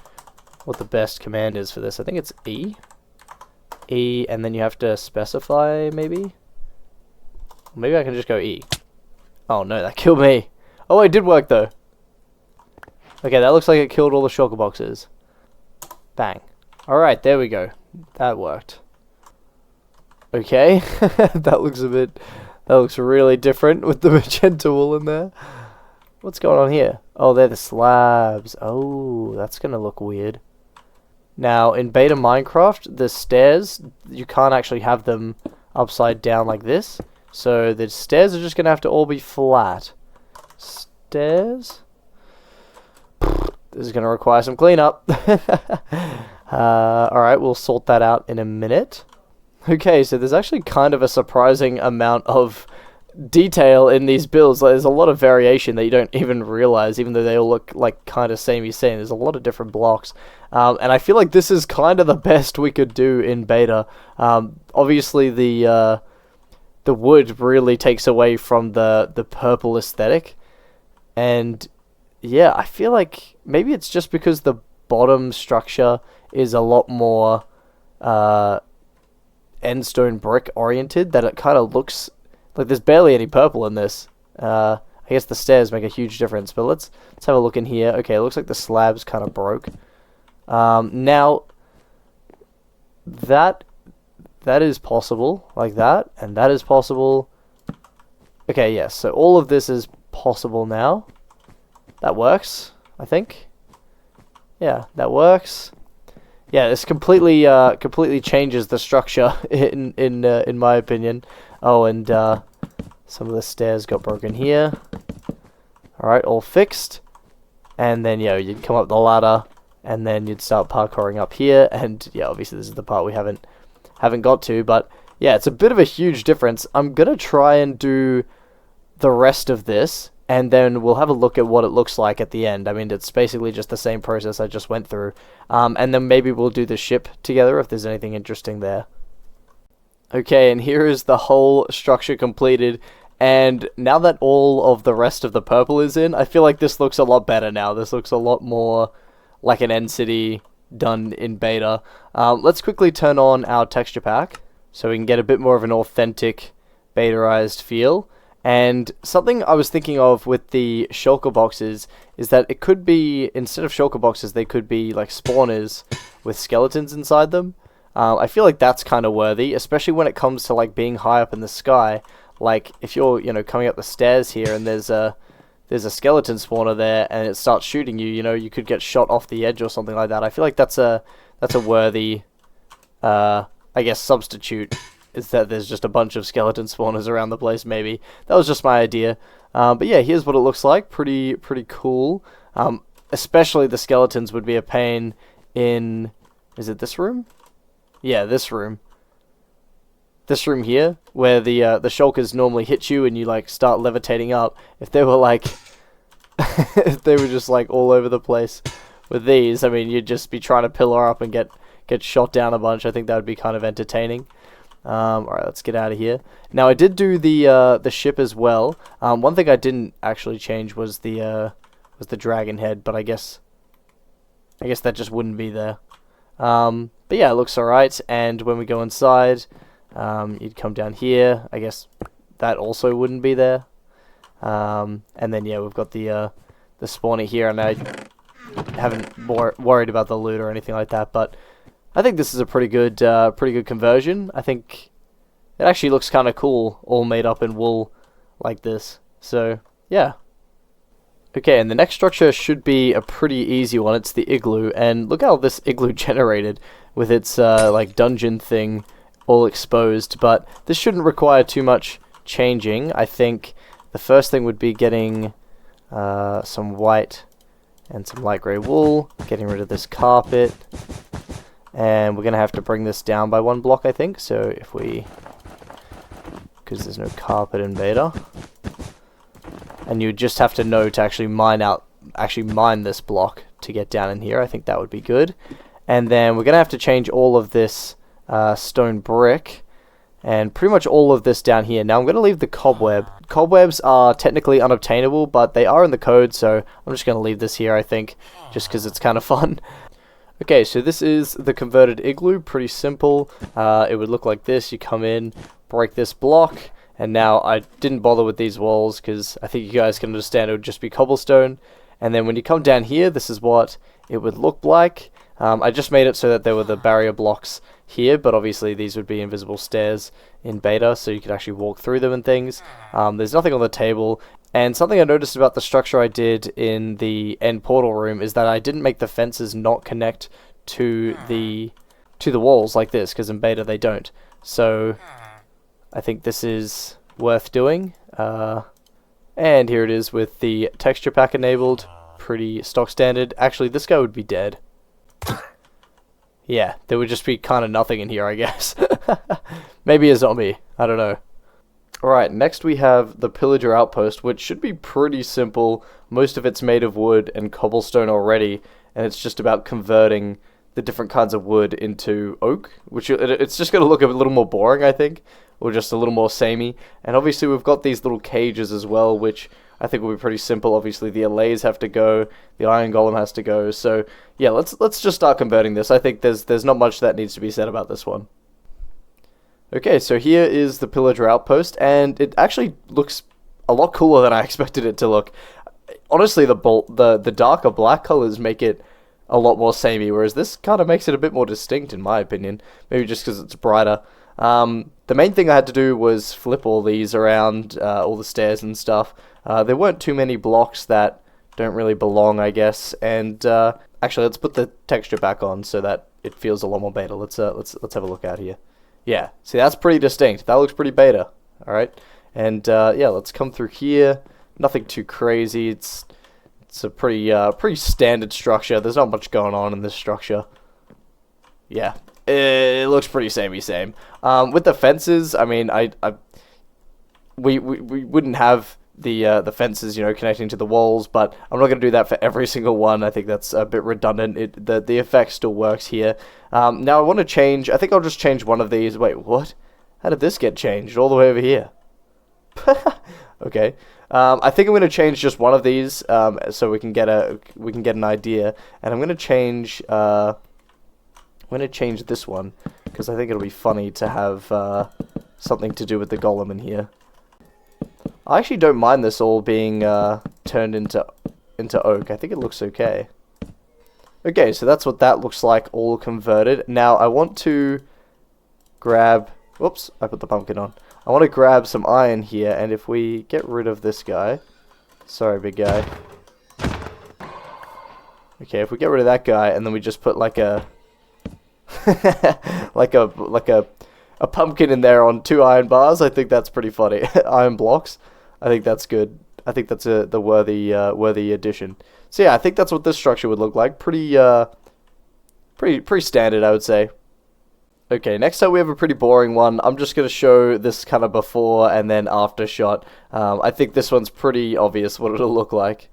what the best command is for this. I think it's E. E, and then you have to specify, maybe? Maybe I can just go E. Oh no, that killed me. Oh, it did work though. Okay, that looks like it killed all the shulker boxes. Bang. Alright, there we go. That worked. Okay, that looks really different with the magenta wool in there. What's going on here? Oh, they're the slabs. Oh, that's gonna look weird. Now, in beta Minecraft, the stairs, you can't actually have them upside down like this. So the stairs are just gonna have to all be flat. Stairs? This is gonna require some cleanup. Alright, we'll sort that out in a minute. Okay, so there's actually kind of a surprising amount of detail in these builds. Like, there's a lot of variation that you don't even realize, even though they all look like kind of samey same. There's a lot of different blocks, and I feel like this is kind of the best we could do in beta. Obviously, the wood really takes away from the purple aesthetic, and yeah, I feel like maybe it's just because the bottom structure is a lot more endstone brick oriented that it kind of looks like there's barely any purple in this. I guess the stairs make a huge difference, but let's have a look in here. Okay, it looks like the slabs kind of broke. Now that is possible, like that, and that is possible. Okay, yes, so all of this is possible now. That works, I think. Yeah, that works. Yeah, this completely changes the structure in my opinion. Oh, and some of the stairs got broken here. All right, all fixed. And then yeah, you'd come up the ladder, and then you'd start parkouring up here. And yeah, obviously this is the part we haven't got to, but yeah, it's a bit of a huge difference. I'm gonna try and do the rest of this, and then we'll have a look at what it looks like at the end. I mean, it's basically just the same process I just went through. And then maybe we'll do the ship together if there's anything interesting there. Okay, and here is the whole structure completed. And now that all of the rest of the purple is in, I feel like this looks a lot better now. This looks a lot more like an end city done in beta. Let's quickly turn on our texture pack so we can get a bit more of an authentic betaized feel. And something I was thinking of with the shulker boxes is that it could be, instead of shulker boxes, they could be like spawners with skeletons inside them. I feel like that's kind of worthy, especially when it comes to like being high up in the sky. Like if you're, coming up the stairs here and there's a skeleton spawner there and it starts shooting you, you could get shot off the edge or something like that. I feel like that's a worthy, I guess, substitute. Is that there's just a bunch of skeleton spawners around the place, maybe. That was just my idea. But yeah, here's what it looks like. Pretty cool. Especially the skeletons would be a pain in... Is it this room? Yeah, this room. This room here, where the shulkers normally hit you and you, like, start levitating up. If they were, like... if they were just, like, all over the place with these, I mean, you'd just be trying to pillar up and get shot down a bunch. I think that would be kind of entertaining. Alright, let's get out of here. Now, I did do the ship as well. One thing I didn't actually change was the dragon head, but I guess that just wouldn't be there. But yeah, it looks alright, and when we go inside, you'd come down here. I guess that also wouldn't be there. And then yeah, we've got the spawner here, and I haven't worried about the loot or anything like that, but I think this is a pretty good conversion. I think it actually looks kind of cool, all made up in wool like this. So yeah. Okay, and the next structure should be a pretty easy one. It's the Igloo, and look how this Igloo generated with its like dungeon thing all exposed. But this shouldn't require too much changing. I think the first thing would be getting some white and some light grey wool, getting rid of this carpet. And we're going to have to bring this down by 1 block, I think. So if we... because there's no carpet in beta. And you just have to know to actually mine this block to get down in here. I think that would be good. And then we're going to have to change all of this stone brick. and pretty much all of this down here. Now I'm going to leave the cobweb. Cobwebs are technically unobtainable, but they are in the code, so I'm just going to leave this here, I think, just because it's kind of fun. Okay, so this is the converted igloo. Pretty simple. It would look like this. You come in, break this block, and now I didn't bother with these walls because I think you guys can understand it would just be cobblestone. And then when you come down here, this is what it would look like. I just made it so that there were the barrier blocks here, but obviously these would be invisible stairs in beta, so you could actually walk through them and things. There's nothing on the table, and something I noticed about the structure I did in the end portal room is that I didn't make the fences not connect to the walls like this, because in beta they don't. So I think this is worth doing. And here it is with the texture pack enabled, pretty stock standard. Actually, this guy would be dead. Yeah, there would just be kind of nothing in here, I guess. Maybe a zombie, I don't know. Alright, next we have the Pillager Outpost, which should be pretty simple. Most of it's made of wood and cobblestone already, and it's just about converting the different kinds of wood into oak, which it's just going to look a little more boring, I think, or just a little more samey. And obviously we've got these little cages as well, which I think will be pretty simple. Obviously the allays have to go, the iron golem has to go, so yeah, let's just start converting this. I think there's not much that needs to be said about this one. Okay, so here is the Pillager Outpost, and it actually looks a lot cooler than I expected it to look. Honestly, the darker black colors make it a lot more samey, whereas this kind of makes it a bit more distinct in my opinion. Maybe just because it's brighter. The main thing I had to do was flip all these around, all the stairs and stuff. There weren't too many blocks that don't really belong, I guess. And actually, let's put the texture back on so that it feels a lot more beta. Let's have a look out here. Yeah, see, that's pretty distinct. That looks pretty beta. All right, and yeah, let's come through here. Nothing too crazy. It's a pretty standard structure. There's not much going on in this structure. Yeah, it looks pretty same. With the fences, I mean, we wouldn't have the fences, you know, connecting to the walls, but I'm not going to do that for every single one. I think that's a bit redundant. The effect still works here. Now I want to change. I think I'll just change one of these. Wait, what? How did this get changed all the way over here? Okay. I think I'm going to change just one of these, so we can get an idea. And I'm going to change. I'm going to change this one because I think it'll be funny to have something to do with the golem in here. I actually don't mind this all being turned into oak. I think it looks okay. Okay, so that's what that looks like, all converted. Now I want to grab. Whoops! I put the pumpkin on. I want to grab some iron here, and if we get rid of this guy, sorry, big guy. Okay, if we get rid of that guy, and then we just put like a like a pumpkin in there on 2 iron bars, I think that's pretty funny. Iron blocks. I think that's good. I think that's the worthy addition. So yeah, I think that's what this structure would look like. Pretty standard, I would say. Okay, next up we have a pretty boring one. I'm just going to show this kind of before and then after shot. I think this one's pretty obvious what it'll look like.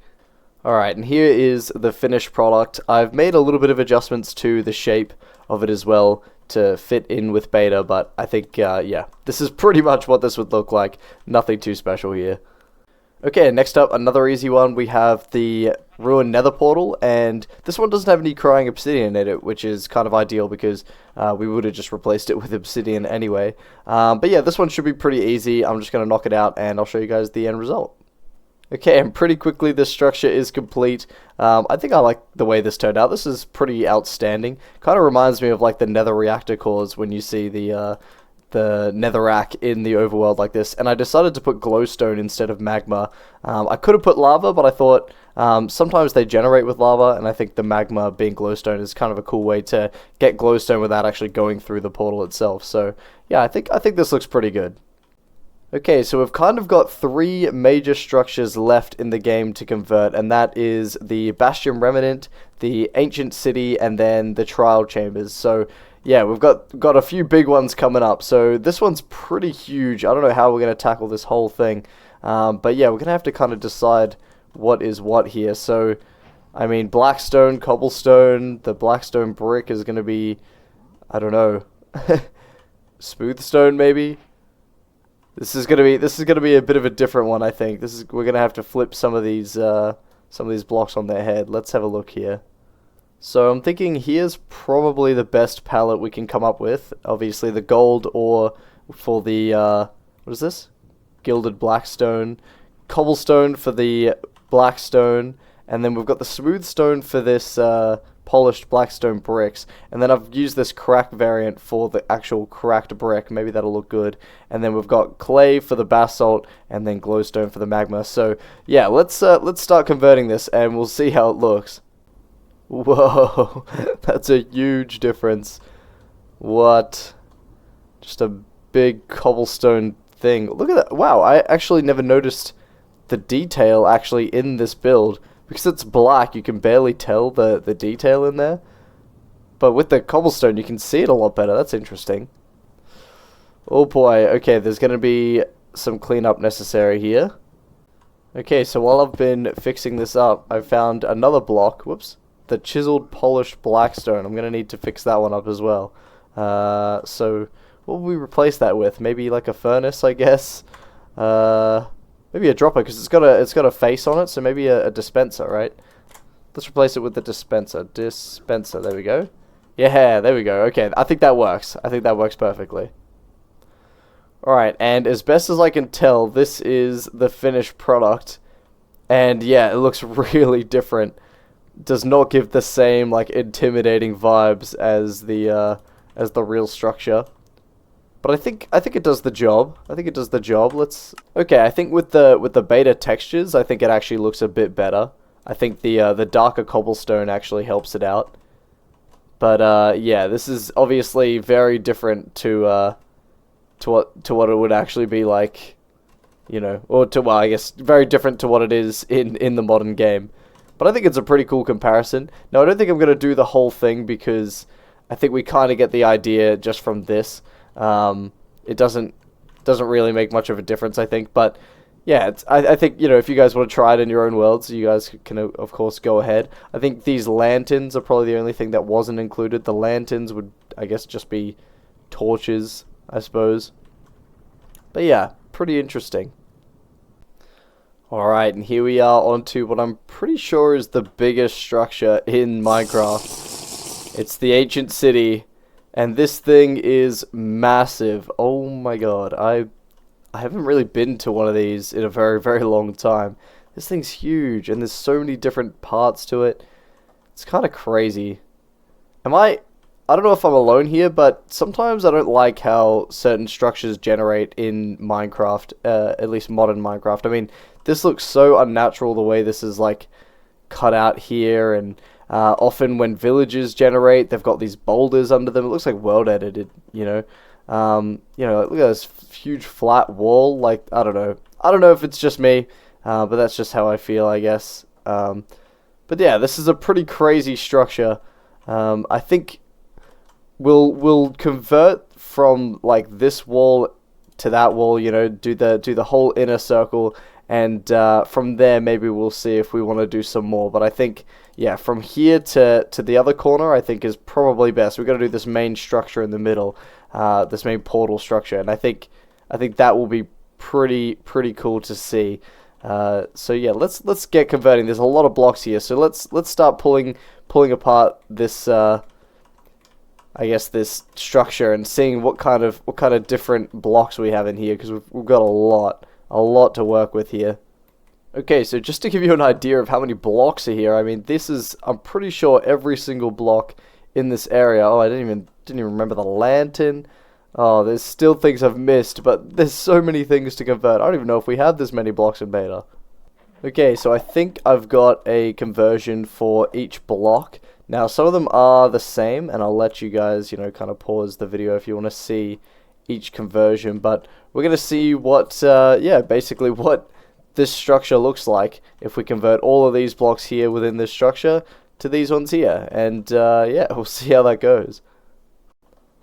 Alright, and here is the finished product. I've made a little bit of adjustments to the shape of it as well to fit in with beta, but I think, yeah, this is pretty much what this would look like. Nothing too special here. Okay, next up, another easy one. We have the Ruined Nether Portal, and this one doesn't have any crying obsidian in it, which is kind of ideal because we would have just replaced it with obsidian anyway. But yeah, this one should be pretty easy. I'm just going to knock it out, and I'll show you guys the end result. Okay, and pretty quickly this structure is complete. I think I like the way this turned out. This is pretty outstanding. Kind of reminds me of like the nether reactor cores when you see the netherrack in the overworld like this. And I decided to put glowstone instead of magma. I could have put lava, but I thought sometimes they generate with lava, and I think the magma being glowstone is kind of a cool way to get glowstone without actually going through the portal itself. So yeah, I think this looks pretty good. Okay, so we've kind of got 3 major structures left in the game to convert, and that is the Bastion Remnant, the Ancient City, and then the Trial Chambers. So yeah, we've got a few big ones coming up. So this one's pretty huge. I don't know how we're going to tackle this whole thing, but yeah, we're going to have to kind of decide what is what here. So, I mean, blackstone, cobblestone, the blackstone brick is going to be, I don't know, smooth stone maybe. This is gonna be a bit of a different one, I think. We're gonna have to flip some of these blocks on their head. Let's have a look here. So I'm thinking here's probably the best palette we can come up with. Obviously the gold ore for the what is this? Gilded blackstone, cobblestone for the blackstone, and then we've got the smooth stone for this polished blackstone bricks, and then I've used this crack variant for the actual cracked brick. Maybe that'll look good. And then we've got clay for the basalt, and then glowstone for the magma. So yeah, let's start converting this, and we'll see how it looks. Whoa, that's a huge difference. What? Just a big cobblestone thing. Look at that. Wow, I actually never noticed the detail actually in this build. Because it's black, you can barely tell the detail in there. But with the cobblestone, you can see it a lot better. That's interesting. Oh boy, okay, there's going to be some cleanup necessary here. Okay, so while I've been fixing this up, I found another block. Whoops. The chiseled polished blackstone. I'm going to need to fix that one up as well. So what will we replace that with? Maybe like a furnace, I guess. Maybe a dropper, because it's got a face on it, so maybe a dispenser, right? Let's replace it with the dispenser. Dispenser, there we go. Yeah, there we go. Okay, I think that works. I think that works perfectly. Alright, and as best as I can tell, this is the finished product. And yeah, it looks really different. Does not give the same, like, intimidating vibes as the real structure. But I think it does the job. I think it does the job. Okay, I think with the beta textures, I think it actually looks a bit better. I think the darker cobblestone actually helps it out. But yeah, this is obviously very different to what it would actually be like, you know, or to, well, I guess very different to what it is in the modern game. But I think it's a pretty cool comparison. Now, I don't think I'm going to do the whole thing because I think we kind of get the idea just from this. It doesn't really make much of a difference, I think. But yeah, I think, you know, if you guys want to try it in your own worlds, you guys can, of course, go ahead. I think these lanterns are probably the only thing that wasn't included. The lanterns would, I guess, just be torches, I suppose. But yeah, pretty interesting. Alright, and here we are onto what I'm pretty sure is the biggest structure in Minecraft. It's the ancient city, and this thing is massive. Oh my god, I haven't really been to one of these in a very, very long time. This thing's huge, and there's so many different parts to it. It's kind of crazy. I don't know if I'm alone here, but sometimes I don't like how certain structures generate in Minecraft, at least modern Minecraft. I mean, this looks so unnatural the way this is, like, cut out here, and often when villages generate, they've got these boulders under them. It looks like world edited, you know. Look at this huge flat wall. Like, I don't know if it's just me, but that's just how I feel, I guess. But yeah, this is a pretty crazy structure. I think we'll convert from like this wall to that wall, you know, do the whole inner circle, and from there maybe we'll see if we want to do some more. But I think, yeah, from here to the other corner, I think is probably best. We've got to do this main structure in the middle, this main portal structure, and I think that will be pretty cool to see. So yeah, let's get converting. There's a lot of blocks here, so let's start pulling apart this I guess this structure and seeing what kind of different blocks we have in here, because we've got a lot to work with here. Okay, so just to give you an idea of how many blocks are here, I mean, I'm pretty sure every single block in this area. Oh, I didn't even remember the lantern. Oh, there's still things I've missed, but there's so many things to convert. I don't even know if we have this many blocks in beta. Okay, so I think I've got a conversion for each block. Now, some of them are the same, and I'll let you guys, you know, kind of pause the video if you want to see each conversion. But we're going to see what, basically what this structure looks like if we convert all of these blocks here within this structure to these ones here. And, yeah, we'll see how that goes.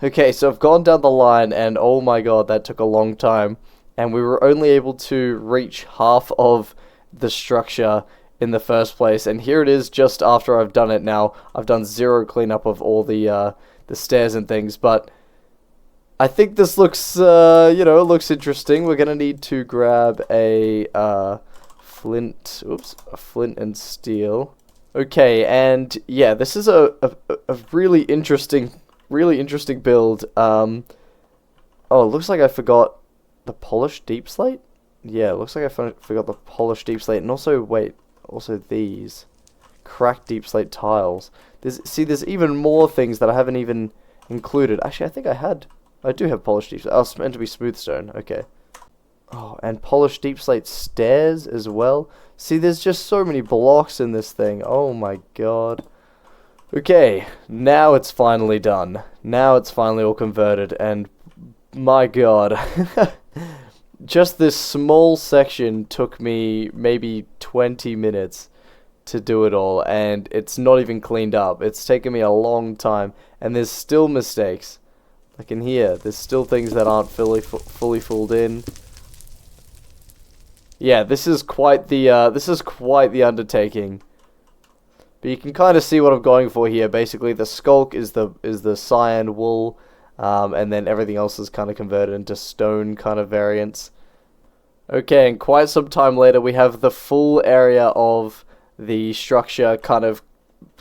Okay, so I've gone down the line, and oh my god, that took a long time. And we were only able to reach half of the structure in the first place, and here it is just after I've done it. Now I've done zero cleanup of all the stairs and things, but I think this looks, you know, it looks interesting. We're gonna need to grab a, flint, a flint and steel. Okay, and yeah, this is a really interesting build. Oh, it looks like I forgot the polished deep slate? Yeah, it looks like I forgot the polished deep slate, and also, wait, also these cracked deep slate tiles. There's even more things that I haven't even included. Actually, I do have polished deep slate. Oh, it's meant to be smooth stone. Okay. Oh, and polished deep slate stairs as well. See, there's just so many blocks in this thing. Oh my god. Okay, now it's finally done. Now it's finally all converted, and my god. Just this small section took me maybe 20 minutes to do it all, and it's not even cleaned up. It's taken me a long time, and there's still mistakes. Like in here, there's still things that aren't fully filled in. Yeah, this is quite the undertaking. But you can kind of see what I'm going for here. Basically, the skulk is the cyan wool, and then everything else is kind of converted into stone kind of variants. Okay, and quite some time later, we have the full area of the structure kind of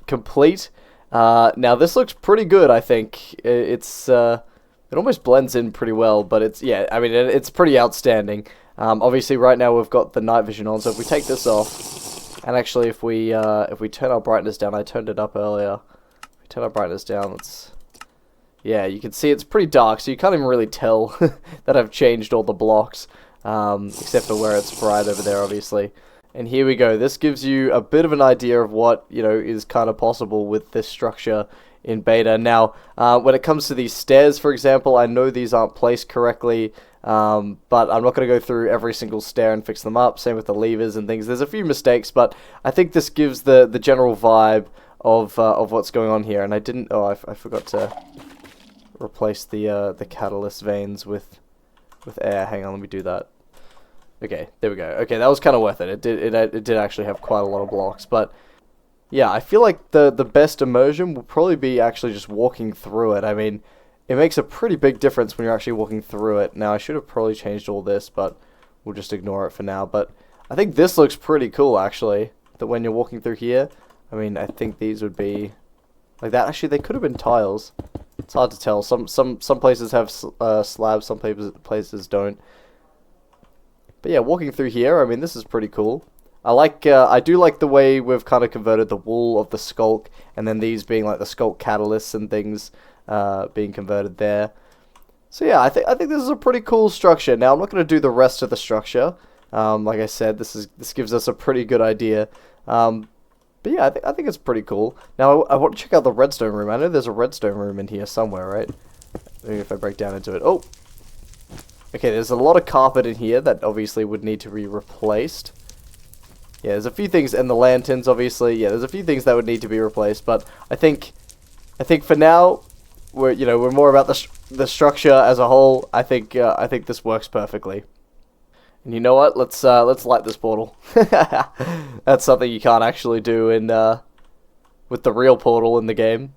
complete. Now this looks pretty good, I think. It almost blends in pretty well, but it's pretty outstanding. Obviously right now we've got the night vision on, so if we take this off, and actually if we turn our brightness down, I turned it up earlier. If we turn our brightness down, yeah, you can see it's pretty dark, so you can't even really tell that I've changed all the blocks, except for where it's bright over there, obviously. And here we go. This gives you a bit of an idea of what, you know, is kind of possible with this structure in beta. Now, when it comes to these stairs, for example, I know these aren't placed correctly, but I'm not going to go through every single stair and fix them up. Same with the levers and things. There's a few mistakes, but I think this gives the general vibe of what's going on here. And I didn't. Oh, I forgot to replace the catalyst vanes with air. Hang on, let me do that. Okay, there we go. Okay, that was kind of worth it. It did actually have quite a lot of blocks, but yeah, I feel like the best immersion will probably be actually just walking through it. I mean, it makes a pretty big difference when you're actually walking through it. Now, I should have probably changed all this, but we'll just ignore it for now. But I think this looks pretty cool, actually, that when you're walking through here, I mean, I think these would be like that. Actually, they could have been tiles. It's hard to tell. Some places have slabs, some places don't. But yeah, walking through here, I mean, this is pretty cool. I do like the way we've kind of converted the wool of the skulk, and then these being like the skulk catalysts and things being converted there. So yeah, I think this is a pretty cool structure. Now I'm not going to do the rest of the structure. Like I said, this gives us a pretty good idea. But yeah, I think it's pretty cool. Now I want to check out the redstone room. I know there's a redstone room in here somewhere, right? Maybe if I break down into it. Oh. Okay, there's a lot of carpet in here that obviously would need to be replaced. Yeah, there's a few things, and the lanterns, obviously. Yeah, there's a few things that would need to be replaced, but I think for now, we're more about the structure as a whole. I think this works perfectly. And you know what? Let's light this portal. That's something you can't actually do with the real portal in the game.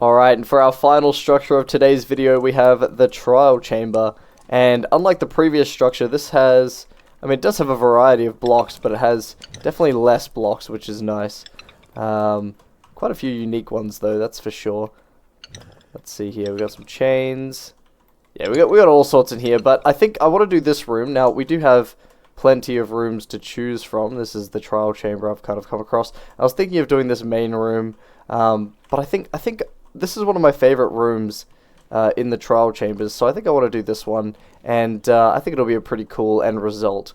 Alright, and for our final structure of today's video, we have the trial chamber. And unlike the previous structure, this has, I mean, it does have a variety of blocks, but it has definitely less blocks, which is nice. Quite a few unique ones, though, that's for sure. Let's see here, we got some chains. Yeah, we got all sorts in here, but I think I want to do this room. Now, we do have plenty of rooms to choose from. This is the trial chamber I've kind of come across. I was thinking of doing this main room, but I think this is one of my favorite rooms in the trial chambers, so I think I want to do this one, and I think it'll be a pretty cool end result.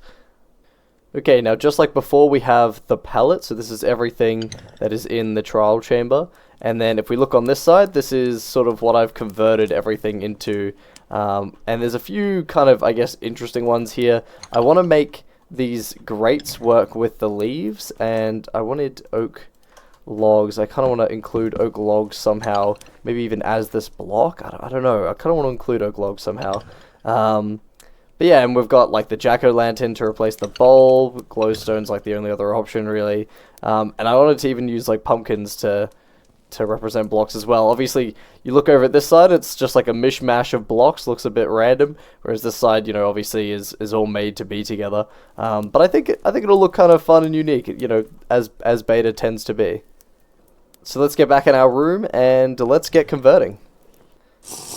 Okay, now just like before, we have the pallet, so this is everything that is in the trial chamber, and then if we look on this side, this is sort of what I've converted everything into, and there's a few kind of, I guess, interesting ones here. I want to make these grates work with the leaves, and I wanted oak logs. I kind of want to include oak logs somehow, maybe even as this block. I don't know, I kind of want to include oak logs somehow. But yeah, and we've got like the jack-o'-lantern to replace the bulb, glowstone's like the only other option really, and I wanted to even use like pumpkins to to represent blocks as well. Obviously, you look over at this side, it's just like a mishmash of blocks, looks a bit random, whereas this side, you know, obviously is all made to be together. But I think it'll look kind of fun and unique, you know, as beta tends to be. So let's get back in our room and let's get converting.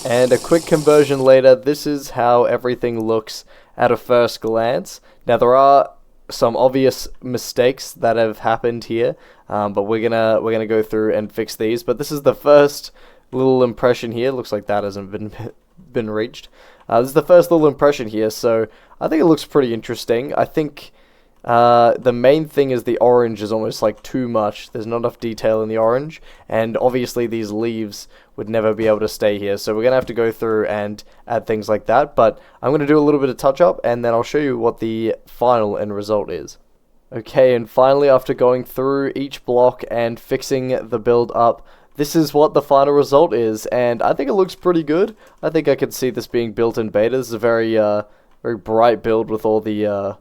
And a quick conversion later, this is how everything looks at a first glance. Now there are some obvious mistakes that have happened here, but we're gonna go through and fix these. But this is the first little impression here. Looks like that hasn't been reached. This is the first little impression here, so I think it looks pretty interesting. I think the main thing is the orange is almost like too much. There's not enough detail in the orange, and obviously these leaves would never be able to stay here, so we're gonna have to go through and add things like that. But I'm gonna do a little bit of touch up, and then I'll show you what the final end result is. Okay, and finally, after going through each block and fixing the build up, this is what the final result is, and I think it looks pretty good. I think I could see this being built in beta. This is a very bright build with all the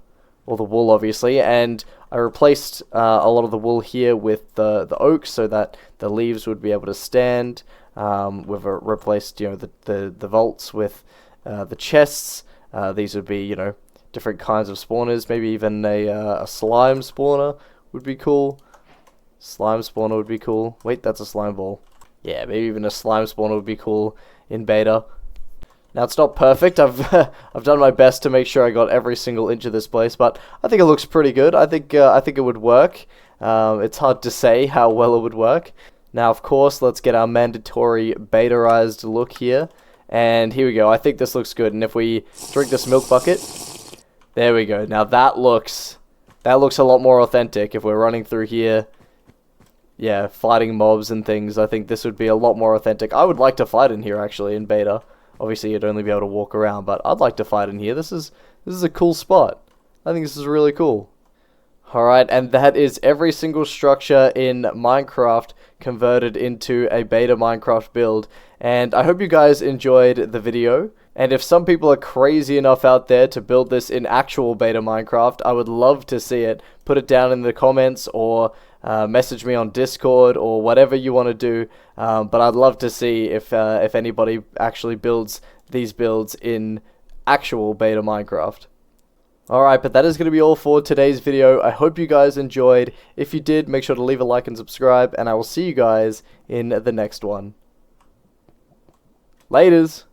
wool, obviously, and I replaced a lot of the wool here with the oak so that the leaves would be able to stand. We've replaced, you know, the vaults with the chests. These would be, you know, different kinds of spawners. Maybe even a slime spawner would be cool. Slime spawner would be cool. Wait, that's a slime ball. Yeah, maybe even a slime spawner would be cool in beta. Now, it's not perfect. I've done my best to make sure I got every single inch of this place, but I think it looks pretty good. I think it would work. It's hard to say how well it would work. Now, of course, let's get our mandatory betaized look here. And here we go. I think this looks good. And if we drink this milk bucket, there we go. Now that looks a lot more authentic. If we're running through here, yeah, fighting mobs and things, I think this would be a lot more authentic. I would like to fight in here actually in beta. Obviously, you'd only be able to walk around, but I'd like to fight in here. This is a cool spot. I think this is really cool. Alright, and that is every single structure in Minecraft converted into a beta Minecraft build. And I hope you guys enjoyed the video. And if some people are crazy enough out there to build this in actual beta Minecraft, I would love to see it. Put it down in the comments or message me on Discord or whatever you want to do. But I'd love to see if anybody actually builds these builds in actual beta Minecraft. Alright, but that is going to be all for today's video. I hope you guys enjoyed. If you did, make sure to leave a like and subscribe, and I will see you guys in the next one. Laters!